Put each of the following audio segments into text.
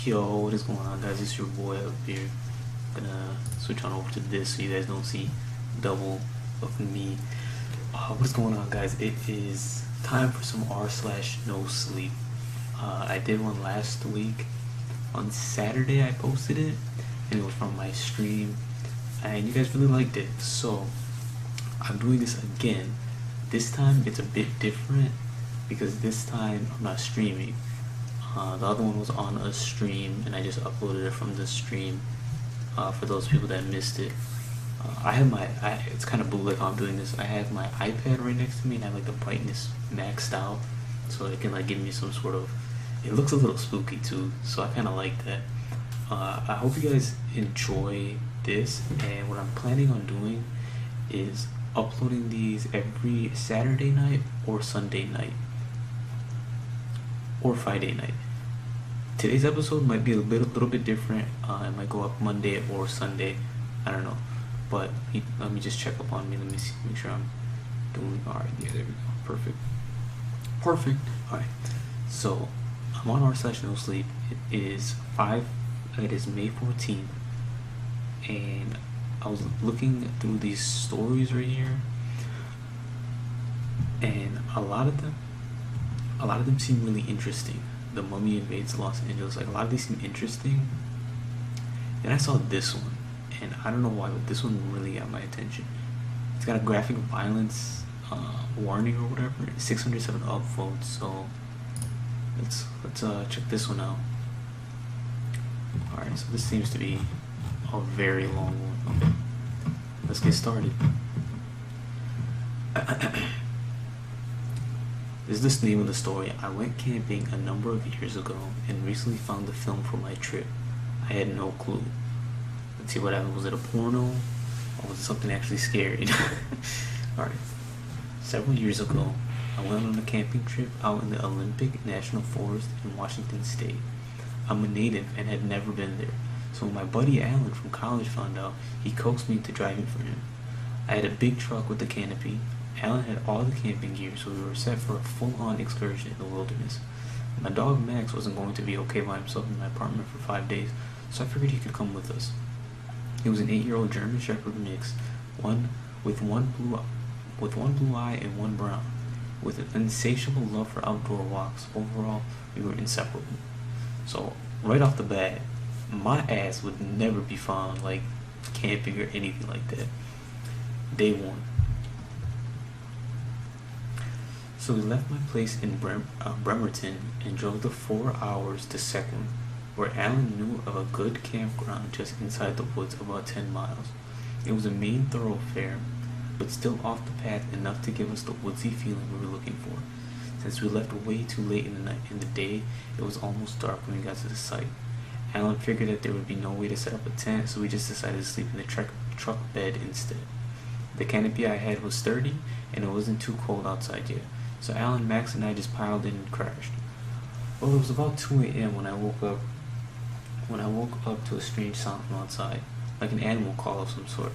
Yo, what is going on, guys? It's your boy up here. Gonna switch on over to this so you guys don't see double of me. What is going on, guys? It is time for some r/no sleep. I did one last week on Saturday. I posted it, and it was from my stream, and you guys really liked it. So I'm doing this again. This time it's a bit different because this time I'm not streaming. The other one was on a stream, and I just uploaded it from the stream. For those people that missed it, I have it's kind of bootleg how I'm doing this. I have my iPad right next to me, and I have like the brightness maxed out, so it can like give me some sort of. It looks a little spooky too, so I kind of like that. I hope you guys enjoy this, and what I'm planning on doing is uploading these every Saturday night or Sunday night or Friday night. Today's episode might be a little bit different. It might go up Monday or Sunday. I don't know, but let me just check up on me. Let me see, make sure I'm doing all right. Yeah, there we go. Perfect. All right. So I'm on r/no sleep. It is May 14th, and I was looking through these stories right here, and a lot of them seem really interesting. The Mummy invades Los Angeles. Like, a lot of these seem interesting. Then I saw this one, and I don't know why, but this one really got my attention. It's got a graphic violence warning or whatever. 607 upvotes. So let's check this one out. All right, so this seems to be a very long one. Let's get started. This is the name of the story. I went camping a number of years ago and recently found the film for my trip. I had no clue. Let's see what happened. Was it a porno or was it something actually scary? Alright. Several years ago, I went on a camping trip out in the Olympic National Forest in Washington State. I'm a native and had never been there, so when my buddy Alan from college found out, he coaxed me into driving for him. I had a big truck with a canopy. Alan had all the camping gear, so we were set for a full-on excursion in the wilderness. My dog Max wasn't going to be okay by himself in my apartment for 5 days, so I figured he could come with us. He was an 8-year-old German Shepherd mix, with one blue eye and one brown, with an insatiable love for outdoor walks. Overall, we were inseparable. So right off the bat, my ass would never be found like camping or anything like that. Day one. So we left my place in Bremerton and drove the 4 hours to Second, where Alan knew of a good campground just inside the woods about 10 miles. It was a main thoroughfare, but still off the path enough to give us the woodsy feeling we were looking for. Since we left way too late in the day, it was almost dark when we got to the site. Alan figured that there would be no way to set up a tent, so we just decided to sleep in the truck bed instead. The canopy I had was sturdy, and it wasn't too cold outside yet. So Alan, Max, and I just piled in and crashed. Well, it was about 2 a.m. when I woke up to a strange sound from outside, like an animal call of some sort,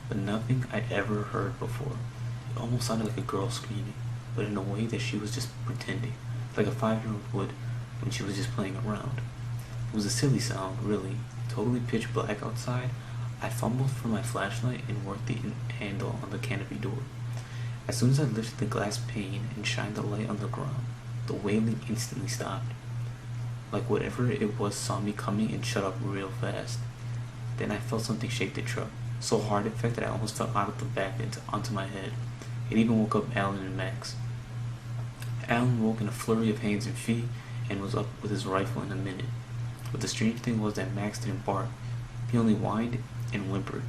but nothing I'd ever heard before. It almost sounded like a girl screaming, but in a way that she was just pretending, like a 5-year-old would when she was just playing around. It was a silly sound, really. Totally pitch black outside. I fumbled for my flashlight and worked the handle on the canopy door. As soon as I lifted the glass pane and shined the light on the ground, the wailing instantly stopped. Like whatever it was saw me coming and shut up real fast. Then I felt something shake the truck, so hard in fact that I almost fell out of the back onto my head. It even woke up Alan and Max. Alan woke in a flurry of hands and feet and was up with his rifle in a minute. But the strange thing was that Max didn't bark. He only whined and whimpered,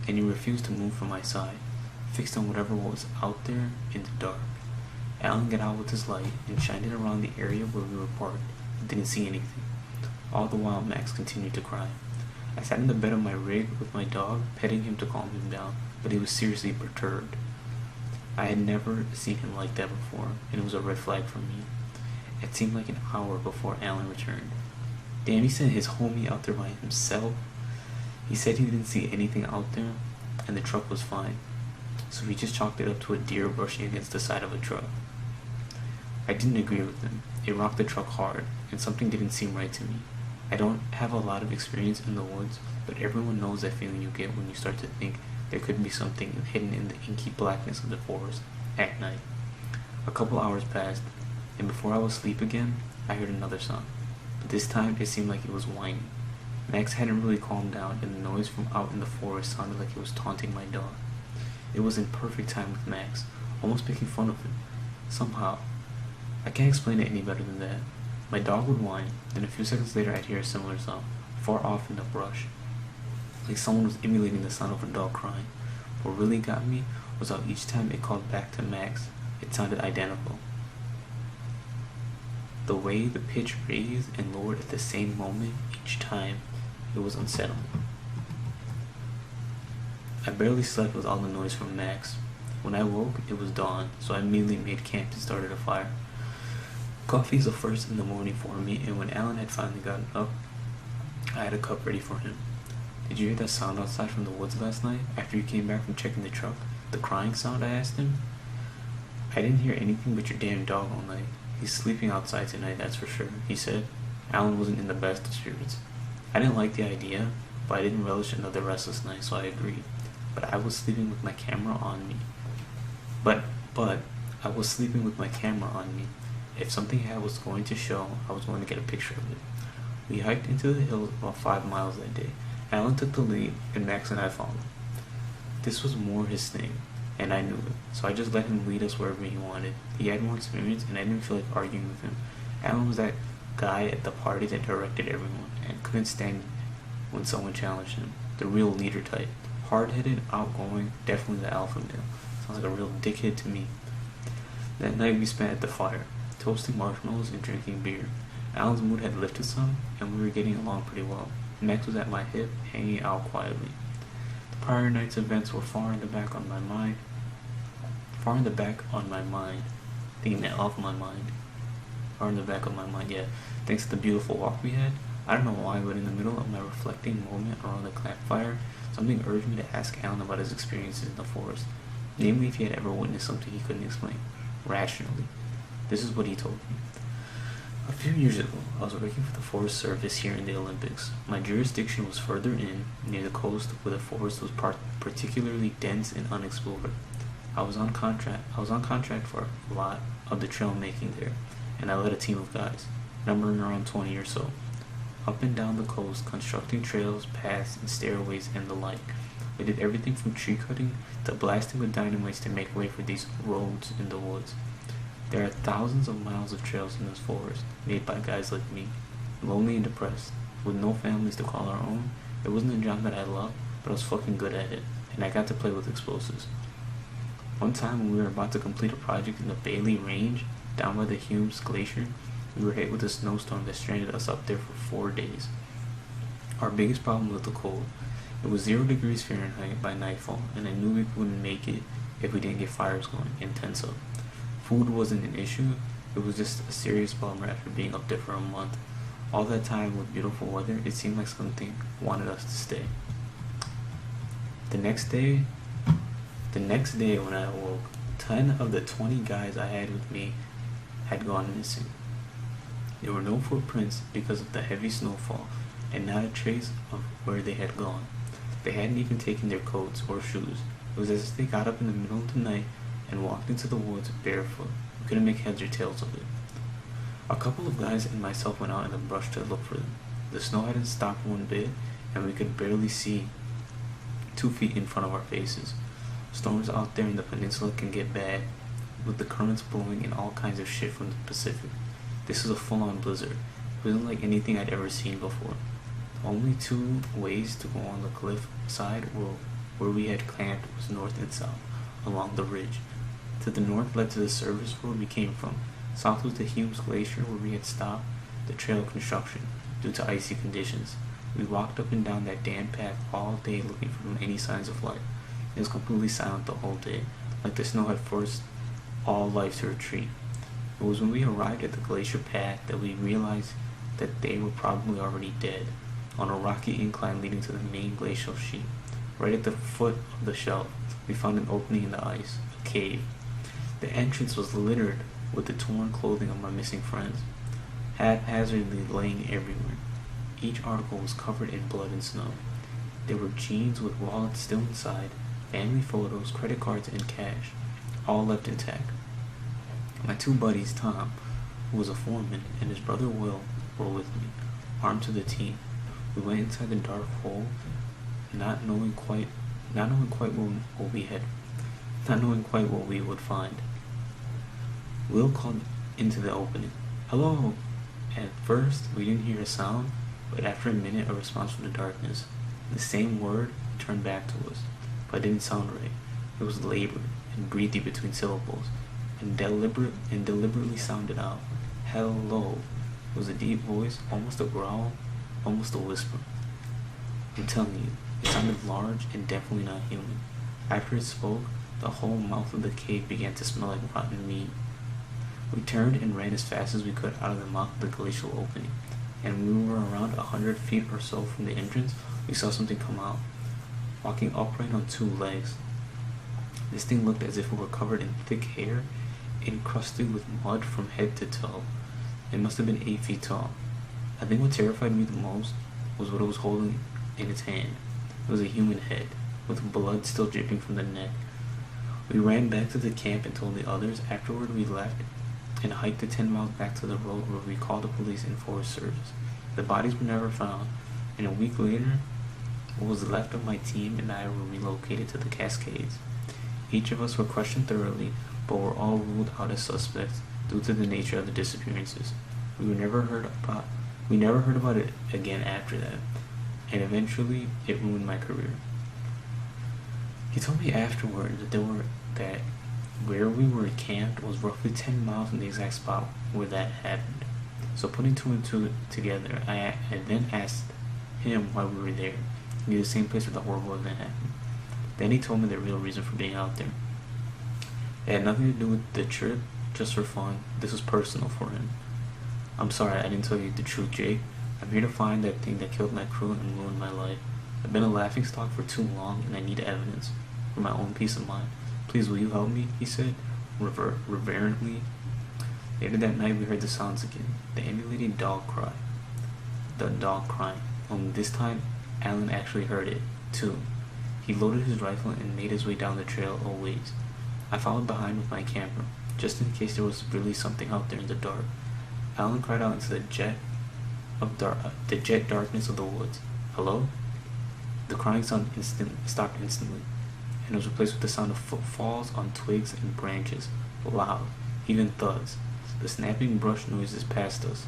and he refused to move from my side, fixed on whatever was out there in the dark. Alan got out with his light and shined it around the area where we were parked, but didn't see anything. All the while Max continued to cry. I sat in the bed of my rig with my dog, petting him to calm him down, but he was seriously perturbed. I had never seen him like that before, and it was a red flag for me. It seemed like an hour before Alan returned. Damn, he sent his homie out there by himself. He said he didn't see anything out there, and the truck was fine. So he just chalked it up to a deer brushing against the side of a truck. I didn't agree with him. It rocked the truck hard, and something didn't seem right to me. I don't have a lot of experience in the woods, but everyone knows that feeling you get when you start to think there could be something hidden in the inky blackness of the forest at night. A couple hours passed, and before I was asleep again, I heard another sound. But this time it seemed like it was whining. Max hadn't really calmed down, and the noise from out in the forest sounded like it was taunting my dog. It was in perfect time with Max, almost making fun of him. Somehow. I can't explain it any better than that. My dog would whine, then a few seconds later I'd hear a similar sound, far off in the brush. Like someone was emulating the sound of a dog crying. What really got me was how each time it called back to Max, it sounded identical. The way the pitch raised and lowered at the same moment each time, it was unsettling. I barely slept with all the noise from Max. When I woke, it was dawn, so I immediately made camp and started a fire. Coffee is the first in the morning for me, and when Alan had finally gotten up, I had a cup ready for him. Did you hear that sound outside from the woods last night, after you came back from checking the truck? The crying sound, I asked him. I didn't hear anything but your damn dog all night. He's sleeping outside tonight, that's for sure, he said. Alan wasn't in the best of spirits. I didn't like the idea, but I didn't relish another restless night, so I agreed. But I was sleeping with my camera on me. I was sleeping with my camera on me. If something was going to show, I was going to get a picture of it. We hiked into the hills about 5 miles that day. Alan took the lead, and Max and I followed. This was more his thing, and I knew it, so I just let him lead us wherever he wanted. He had more experience, and I didn't feel like arguing with him. Alan was that guy at the party that directed everyone, and couldn't stand when someone challenged him. The real leader type. Hard-headed, outgoing, definitely the alpha male. Sounds like a real dickhead to me. That night we spent at the fire, toasting marshmallows and drinking beer. Alan's mood had lifted some, and we were getting along pretty well. Max was at my hip, hanging out quietly. The prior night's events were far in the back on my mind. Far in the back on my mind. Thinking that off my mind. Far in the back of my mind, yeah. Thanks to the beautiful walk we had. I don't know why, but in the middle of my reflecting moment around the campfire, something urged me to ask Alan about his experiences in the forest. Namely, if he had ever witnessed something he couldn't explain. Rationally. This is what he told me. A few years ago, I was working for the Forest Service here in the Olympics. My jurisdiction was further in, near the coast, where the forest was particularly dense and unexplored. I was on contract for a lot of the trail making there, and I led a team of guys, numbering around 20 or so, up and down the coast, constructing trails, paths, and stairways, and the like. We did everything from tree cutting to blasting with dynamites to make way for these roads in the woods. There are thousands of miles of trails in this forest, made by guys like me, lonely and depressed, with no families to call our own. It wasn't a job that I loved, but I was fucking good at it, and I got to play with explosives. One time when we were about to complete a project in the Bailey Range, down by the Humes Glacier, we were hit with a snowstorm that stranded us up there for 4 days. Our biggest problem was the cold. It was 0 degrees Fahrenheit by nightfall, and I knew we wouldn't make it if we didn't get fires going and tents up. Food wasn't an issue, it was just a serious bummer after being up there for a month. All that time with beautiful weather, it seemed like something wanted us to stay. The next day when I awoke, 10 of the 20 guys I had with me had gone missing. There were no footprints because of the heavy snowfall, and not a trace of where they had gone. They hadn't even taken their coats or shoes. It was as if they got up in the middle of the night and walked into the woods barefoot. We couldn't make heads or tails of it. A couple of guys and myself went out in the brush to look for them. The snow hadn't stopped one bit, and we could barely see 2 feet in front of our faces. Storms out there in the peninsula can get bad, with the currents blowing and all kinds of shit from the Pacific. This was a full-on blizzard. It wasn't like anything I'd ever seen before. The only 2 ways to go on the cliff side where we had camped was north and south, along the ridge. To the north led to the service road we came from. South was the Humes Glacier where we had stopped the trail construction due to icy conditions. We walked up and down that damn path all day looking for any signs of life. It was completely silent the whole day, like the snow had forced all life to retreat. It was when we arrived at the glacier path that we realized that they were probably already dead, on a rocky incline leading to the main glacial sheet. Right at the foot of the shelf, we found an opening in the ice, a cave. The entrance was littered with the torn clothing of my missing friends, haphazardly laying everywhere. Each article was covered in blood and snow. There were jeans with wallets still inside, family photos, credit cards, and cash, all left intact. My two buddies, Tom, who was a foreman, and his brother Will, were with me, armed to the teeth. We went inside the dark hole, not knowing quite what we would find. Will called into the opening. "Hello!" At first, we didn't hear a sound, but after a minute, a response from the darkness. The same word turned back to us, but it didn't sound right. It was labored and breathy between syllables, and deliberately sounded out. "Hello." It was a deep voice, almost a growl, almost a whisper. I'm telling you, it sounded large and definitely not human. After it spoke, the whole mouth of the cave began to smell like rotten meat. We turned and ran as fast as we could out of the mouth of the glacial opening, and when we were around 100 feet or so from the entrance, we saw something come out, walking upright on two legs. This thing looked as if it were covered in thick hair, encrusted with mud from head to toe. It must have been 8 feet tall. I think what terrified me the most was what it was holding in its hand. It was a human head, with blood still dripping from the neck. We ran back to the camp and told the others. Afterward, we left and hiked the 10 miles back to the road where we called the police and Forest Service. The bodies were never found, and a week later, what was left of my team and I were relocated to the Cascades. Each of us were questioned thoroughly, but were all ruled out as suspects due to the nature of the disappearances. We never heard about it again after that, and eventually it ruined my career. He told me afterward that where we were camped was roughly 10 miles from the exact spot where that happened. So putting two and two together, I then asked him why we were there. He knew the same place where the horrible event happened. Then he told me the real reason for being out there. It had nothing to do with the trip, just for fun. This was personal for him. "I'm sorry I didn't tell you the truth, Jake. I'm here to find that thing that killed my crew and ruined my life. I've been a laughingstock for too long, and I need evidence for my own peace of mind. Please, will you help me?" he said, reverently. Later that night, we heard the sounds again. The emulating dog cry. The dog crying. Only this time, Alan actually heard it, too. He loaded his rifle and made his way down the trail a ways. I followed behind with my camera, just in case there was really something out there in the dark. Alan cried out into the jet darkness of the woods. "Hello?" The crying sound stopped instantly, and was replaced with the sound of footfalls on twigs and branches, loud, even thuds. The snapping brush noises passed us,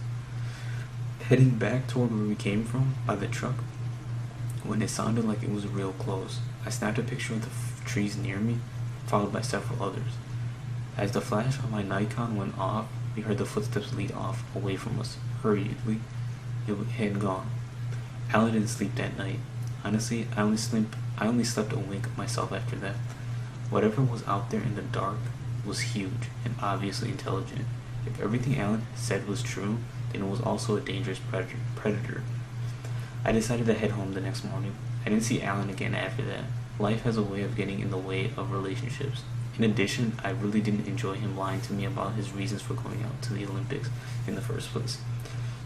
heading back toward where we came from by the truck. When it sounded like it was real close, I snapped a picture of the trees near me, followed by several others. As the flash on my Nikon went off, we heard the footsteps lead off away from us hurriedly. It had gone. Alan didn't sleep that night. Honestly, I only slept a wink of myself after that. Whatever was out there in the dark was huge and obviously intelligent. If everything Alan said was true, then it was also a dangerous predator. I decided to head home the next morning. I didn't see Alan again after that. Life has a way of getting in the way of relationships. In addition, I really didn't enjoy him lying to me about his reasons for going out to the Olympics in the first place.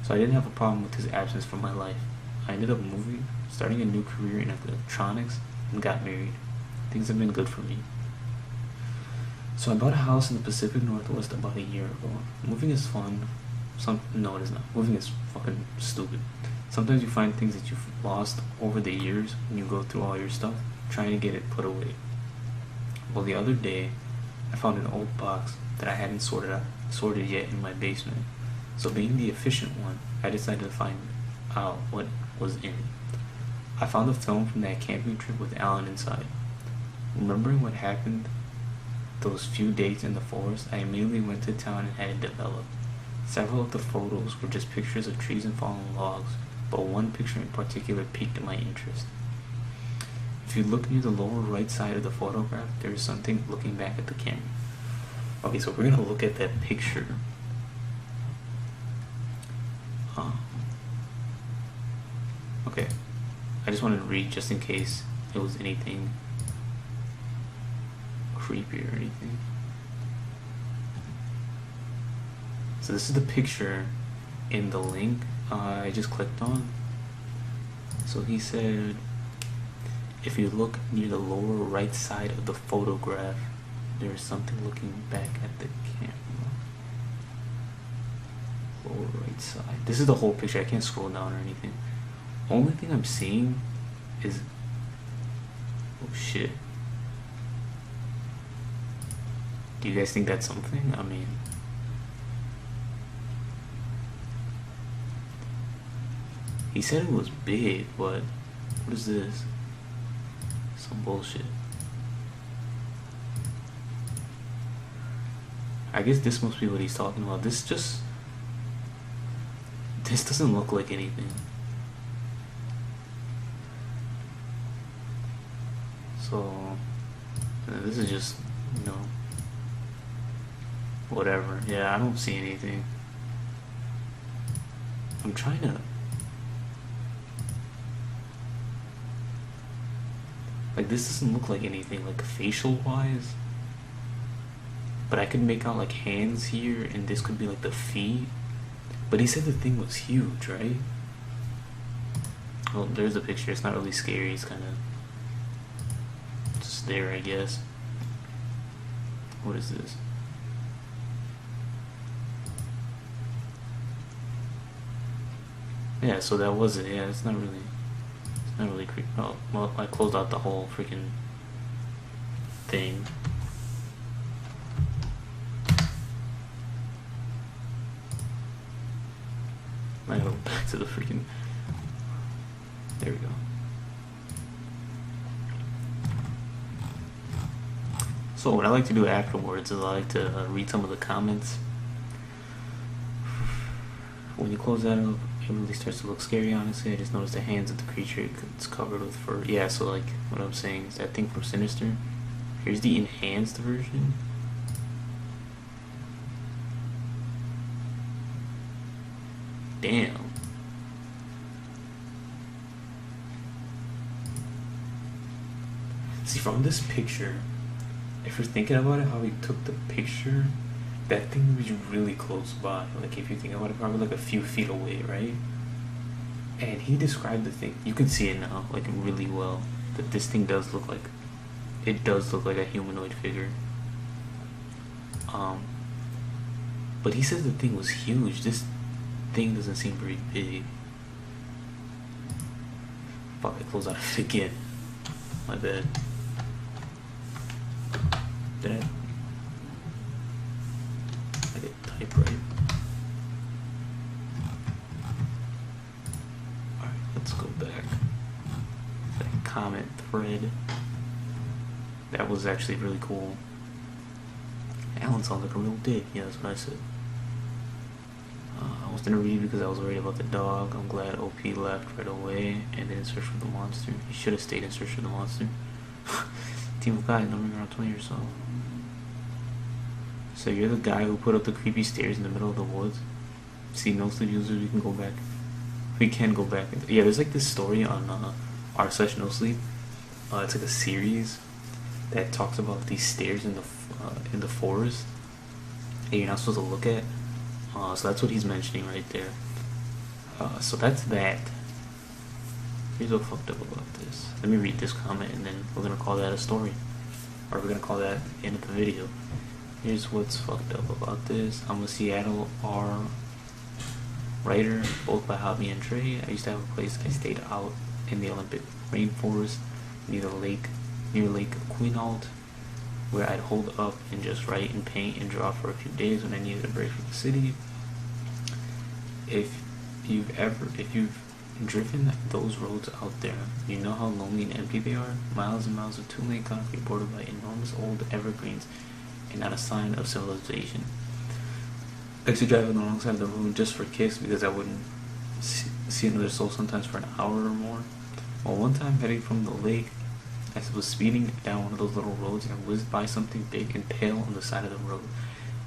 So I didn't have a problem with his absence from my life. I ended up moving, starting a new career in electronics, and got married. Things have been good for me. So I bought a house in the Pacific Northwest about a year ago. Moving is fun. No, it is not. Moving is fucking stupid. Sometimes you find things that you've lost over the years when you go through all your stuff, trying to get it put away. Well, the other day, I found an old box that I hadn't sorted yet in my basement. So being the efficient one, I decided to find out what was in it. I found a film from that camping trip with Alan inside. Remembering what happened those few days in the forest, I immediately went to town and had it developed. Several of the photos were just pictures of trees and fallen logs, but one picture in particular piqued my interest. If you look near the lower right side of the photograph, there is something looking back at the camera. Okay, so we're gonna look at that picture. Okay, I just wanted to read just in case it was anything creepy or anything. So this is the picture in the link I just clicked on. So he said, if you look near the lower right side of the photograph, there is something looking back at the camera. Lower right side. This is the whole picture. I can't scroll down or anything. Only thing I'm seeing is... oh shit. Do you guys think that's something? I mean... he said it was big, but... what is this? Some bullshit. I guess this must be what he's talking about. This doesn't look like anything. So this is just, you know, whatever. Yeah, I don't see anything. I'm trying to... like, this doesn't look like anything, like, facial wise. But I could make out, like, hands here, and this could be, like, the feet. But he said the thing was huge, right? Well, there's a picture. It's not really scary. It's kind of just there, I guess. What is this? Yeah, so that was it. Yeah, it's not really creepy. Oh, well, I closed out the whole freaking thing. I gotta go back to the freaking... there we go. So what I like to do afterwards is I like to read some of the comments. When you close that up, it really starts to look scary, honestly. I just noticed the hands of the creature, it's covered with fur. Yeah, so like what I'm saying is that thing from Sinister. Here's the enhanced version. Damn. See, from this picture, if you're thinking about it, how he took the picture, that thing was really close by. Like, if you think about it, probably like a few feet away, right? And he described the thing. You can see it now, like, really well. That this thing does look like... it does look like a humanoid figure. But he said the thing was huge. This thing doesn't seem very big. Fuck, I closed out of it again. My bad. Did I did type right? Alright, let's go back. That comment thread. That was actually really cool. Alan sounds like a real dick. Yeah, that's what I said. I was gonna read because I was worried about the dog. I'm glad OP left right away and didn't search for the monster. He should have stayed and searched for the monster. Team of guys, numbering around 20 or so. So you're the guy who put up the creepy stairs in the middle of the woods? See, nosleep users, we can go back. We can go back. Yeah, there's like this story on r/nosleep. It's like a series that talks about these stairs in the forest that you're not supposed to look at. So that's what he's mentioning right there. So that's that. Here's what fucked up about this. Let me read this comment and then we're gonna call that a story. Or we're gonna call that the end of the video. Here's what's fucked up about this. I'm a Seattle R writer, both by hobby and trade. I used to have a place I stayed out in the Olympic rainforest near Lake Quinault, where I'd hold up and just write and paint and draw for a few days when I needed a break from the city. If you've driven those roads out there, you know how lonely and empty they are. Miles and miles of two-lane concrete bordered by enormous old evergreens and not a sign of civilization. I used to drive on the wrong side of the road just for kicks because I wouldn't see another soul sometimes for an hour or more. Well, one time heading from the lake, I was speeding down one of those little roads and whizzed by something big and pale on the side of the road.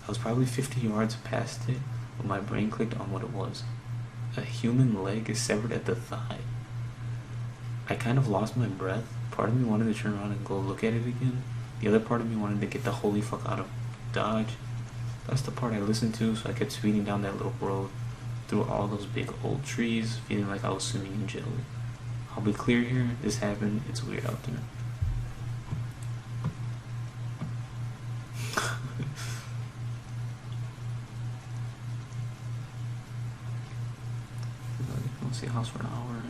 I was probably 50 yards past it when my brain clicked on what it was. A human leg is severed at the thigh. I kind of lost my breath. Part of me wanted to turn around and go look at it again. The other part of me wanted to get the holy fuck out of Dodge. That's the part I listened to, so I kept speeding down that little road through all those big old trees, feeling like I was swimming in jelly. I'll be clear here. This happened. It's weird out there. Don't see a house for an hour.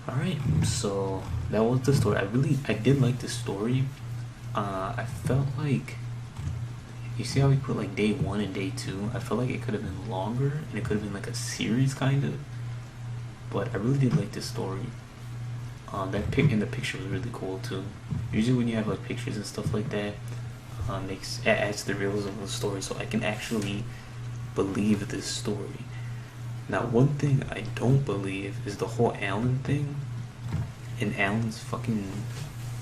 Alright, so that was the story. I did like the story. I felt like, you see how we put like day 1 and day 2? I felt like it could have been longer and it could have been like a series kind of. But I really did like this story. That pic in the picture was really cool too. Usually when you have like pictures and stuff like that, adds the realism of the story, so I can actually believe this story. Now, one thing I don't believe is the whole Alan thing. In Alan's fucking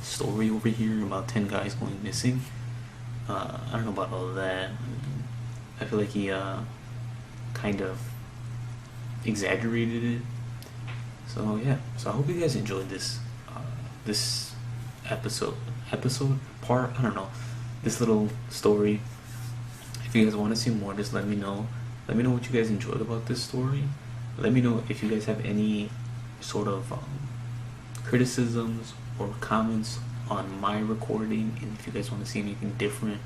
story over here about 10 guys going missing. I don't know about all of that. I feel like he kind of exaggerated it. So yeah. So I hope you guys enjoyed this this episode part. I don't know. This little story. If you guys want to see more, just let me know. Let me know what you guys enjoyed about this story. Let me know if you guys have any sort of criticisms or comments on my recording, and if you guys want to see anything different,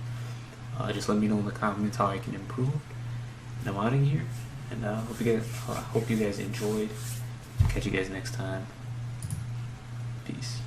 just let me know in the comments how I can improve. And I'm out of here, and I hope you guys enjoyed. Catch you guys next time. Peace.